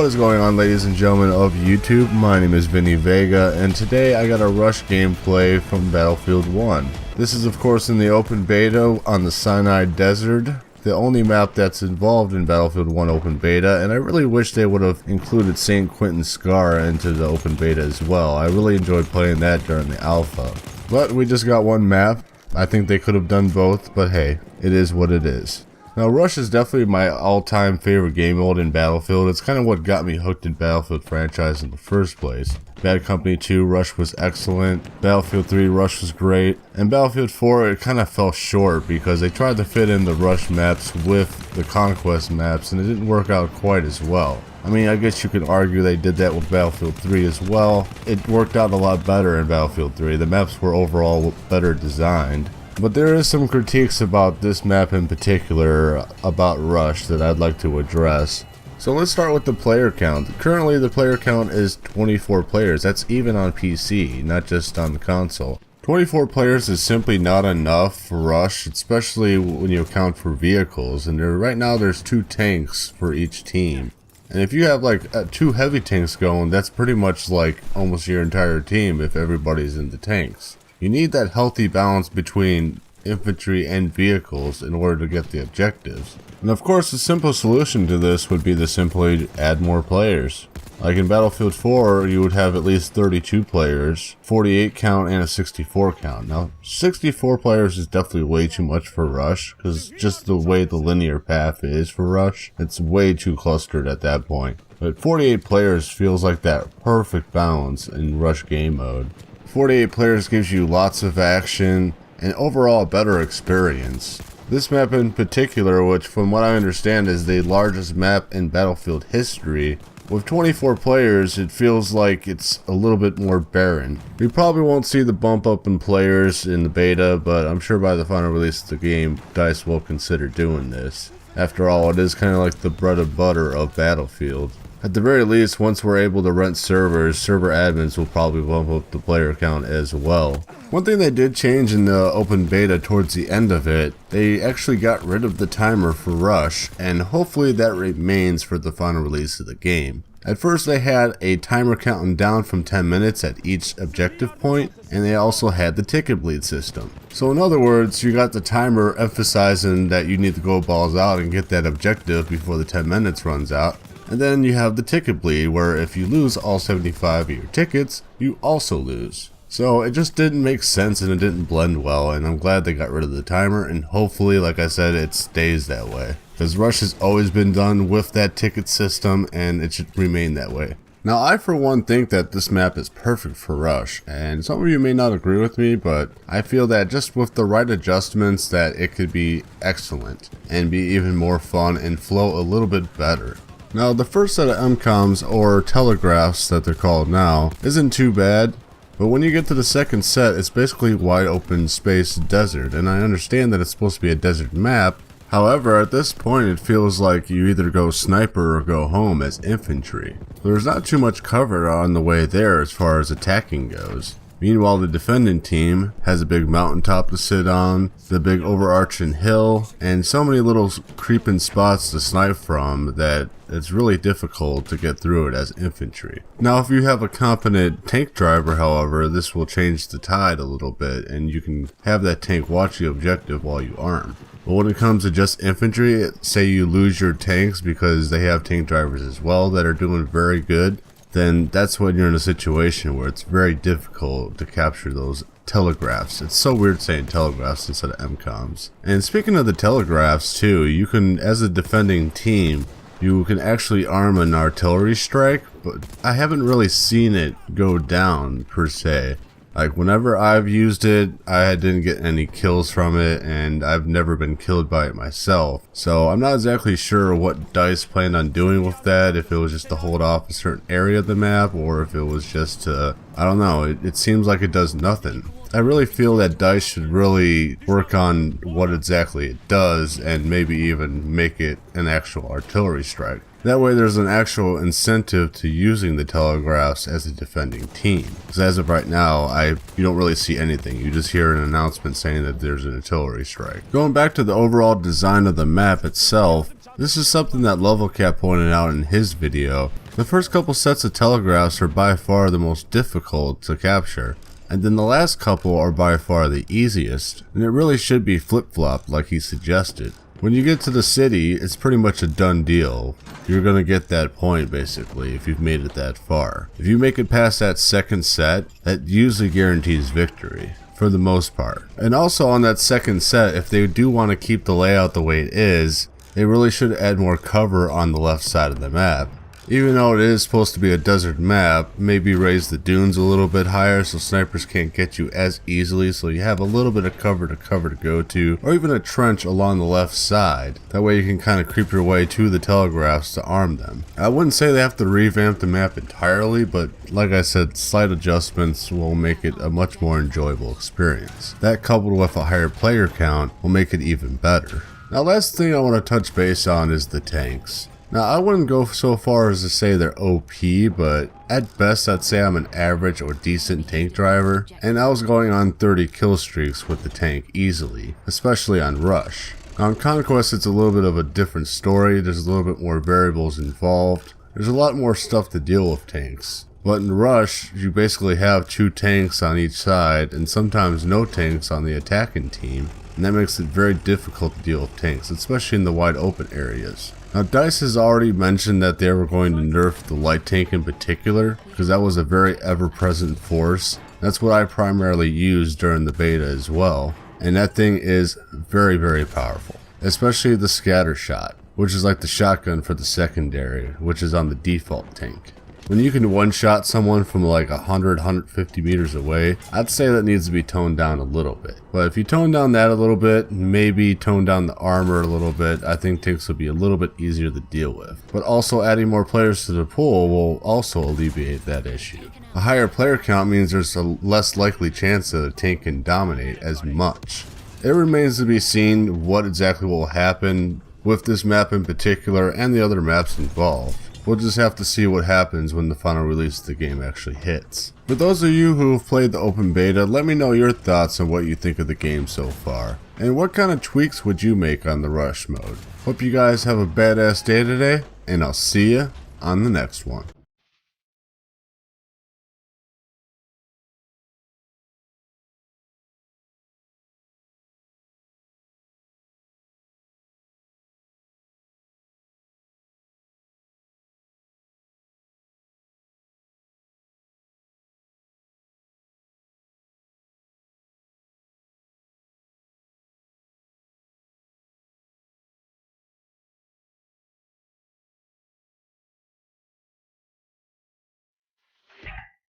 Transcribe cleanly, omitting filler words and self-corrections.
What is going on, ladies and gentlemen of YouTube? My name is Vinny Vega, and today I got a Rush gameplay from Battlefield 1. This is of course in the open beta on the Sinai Desert, the only map that's involved in Battlefield 1 open beta, and I really wish they would have included St. Quentin Scar into the open beta as well. I really enjoyed playing that during the alpha. But we just got one map. I think they could have done both, but hey, it is what it is. Now, Rush is definitely my all-time favorite game mode in Battlefield. It's kind of what got me hooked in Battlefield franchise in the first place. Bad Company 2, Rush was excellent. Battlefield 3, Rush was great. And Battlefield 4, it kind of fell short because they tried to fit in the Rush maps with the Conquest maps, and it didn't work out quite as well. I mean, I guess you could argue they did that with Battlefield 3 as well. It worked out a lot better in Battlefield 3. The maps were overall better designed. But there is some critiques about this map in particular, about Rush, that I'd like to address. So let's start with the player count. Currently the player count is 24 players. That's even on PC, not just on the console. 24 players is simply not enough for Rush, especially when you account for vehicles. And right now there's 2 tanks for each team. And if you have like 2 heavy tanks going, that's pretty much like almost your entire team if everybody's in the tanks. You need that healthy balance between infantry and vehicles in order to get the objectives. And of course, the simple solution to this would be to simply add more players. Like in Battlefield 4, you would have at least 32 players, 48 count and a 64 count. Now, 64 players is definitely way too much for Rush, because just the way the linear path is for Rush, it's way too clustered at that point. But 48 players feels like that perfect balance in Rush game mode. 48 players gives you lots of action and overall a better experience. This map in particular, which from what I understand is the largest map in Battlefield history, with 24 players it feels like it's a little bit more barren. We probably won't see the bump up in players in the beta, but I'm sure by the final release of the game, DICE will consider doing this. After all, it is kind of like the bread and butter of Battlefield. At the very least, once we're able to rent servers, server admins will probably bump up the player count as well. One thing they did change in the open beta towards the end of it, they actually got rid of the timer for Rush, and hopefully that remains for the final release of the game. At first they had a timer counting down from 10 minutes at each objective point, and they also had the ticket bleed system. So in other words, you got the timer emphasizing that you need to go balls out and get that objective before the 10 minutes runs out. And then you have the ticket bleed, where if you lose all 75 of your tickets, you also lose. So it just didn't make sense and it didn't blend well, and I'm glad they got rid of the timer, and hopefully, like I said, it stays that way. Because Rush has always been done with that ticket system, and it should remain that way. Now, I for one think that this map is perfect for Rush, and some of you may not agree with me, but I feel that just with the right adjustments that it could be excellent, and be even more fun and flow a little bit better. Now, the first set of MCOMs, or telegraphs that they're called now, isn't too bad, but when you get to the second set, it's basically wide open space desert, and I understand that it's supposed to be a desert map. However, at this point it feels like you either go sniper or go home as infantry. There's not too much cover on the way there as far as attacking goes. Meanwhile, the defending team has a big mountaintop to sit on, the big overarching hill, and so many little creeping spots to snipe from that it's really difficult to get through it as infantry. Now, if you have a competent tank driver, however, this will change the tide a little bit, and you can have that tank watch the objective while you arm. But when it comes to just infantry, say you lose your tanks because they have tank drivers as well that are doing very good, then that's when you're in a situation where it's very difficult to capture those telegraphs. It's so weird saying telegraphs instead of MCOMs. And speaking of the telegraphs too, you can, as a defending team, you can actually arm an artillery strike, but I haven't really seen it go down per se. Like, whenever I've used it, I didn't get any kills from it, and I've never been killed by it myself. So I'm not exactly sure what DICE planned on doing with that, if it was just to hold off a certain area of the map, or if it was just to, I don't know, it seems like it does nothing. I really feel that DICE should really work on what exactly it does, and maybe even make it an actual artillery strike. That way there's an actual incentive to using the telegraphs as a defending team. Because as of right now, you don't really see anything. You just hear an announcement saying that there's an artillery strike. Going back to the overall design of the map itself, This is something that Levelcat pointed out in his video. The first couple sets of telegraphs are by far the most difficult to capture, and then the last couple are by far the easiest, and it really should be flip-flopped like he suggested. When you get to the city, it's pretty much a done deal. You're gonna get that point basically if you've made it that far. If you make it past that second set, that usually guarantees victory, for the most part. And also on that second set, if they do want to keep the layout the way it is, they really should add more cover on the left side of the map. Even though it is supposed to be a desert map, maybe raise the dunes a little bit higher so snipers can't get you as easily, so you have a little bit of cover to go to, or even a trench along the left side. That way you can kind of creep your way to the telegraphs to arm them. I wouldn't say they have to revamp the map entirely, but like I said, slight adjustments will make it a much more enjoyable experience. That coupled with a higher player count will make it even better. Now, last thing I want to touch base on is the tanks. Now, I wouldn't go so far as to say they're OP, but at best I'd say I'm an average or decent tank driver, and I was going on 30 kill streaks with the tank easily, especially on Rush. Now, on Conquest it's a little bit of a different story. There's a little bit more variables involved. There's a lot more stuff to deal with tanks. But in Rush, you basically have 2 tanks on each side, and sometimes no tanks on the attacking team. And that makes it very difficult to deal with tanks, especially in the wide open areas. Now, DICE has already mentioned that they were going to nerf the light tank in particular, because that was a very ever-present force. That's what I primarily used during the beta as well, and that thing is very, very powerful. Especially the scatter shot, which is like the shotgun for the secondary, which is on the default tank. When you can one-shot someone from like 100, 150 meters away, I'd say that needs to be toned down a little bit. But if you tone down that a little bit, maybe tone down the armor a little bit, I think tanks will be a little bit easier to deal with. But also adding more players to the pool will also alleviate that issue. A higher player count means there's a less likely chance that a tank can dominate as much. It remains to be seen what exactly will happen with this map in particular and the other maps involved. We'll just have to see what happens when the final release of the game actually hits. For those of you who have played the open beta, let me know your thoughts on what you think of the game so far. And what kind of tweaks would you make on the Rush mode? Hope you guys have a badass day today, and I'll see ya on the next one.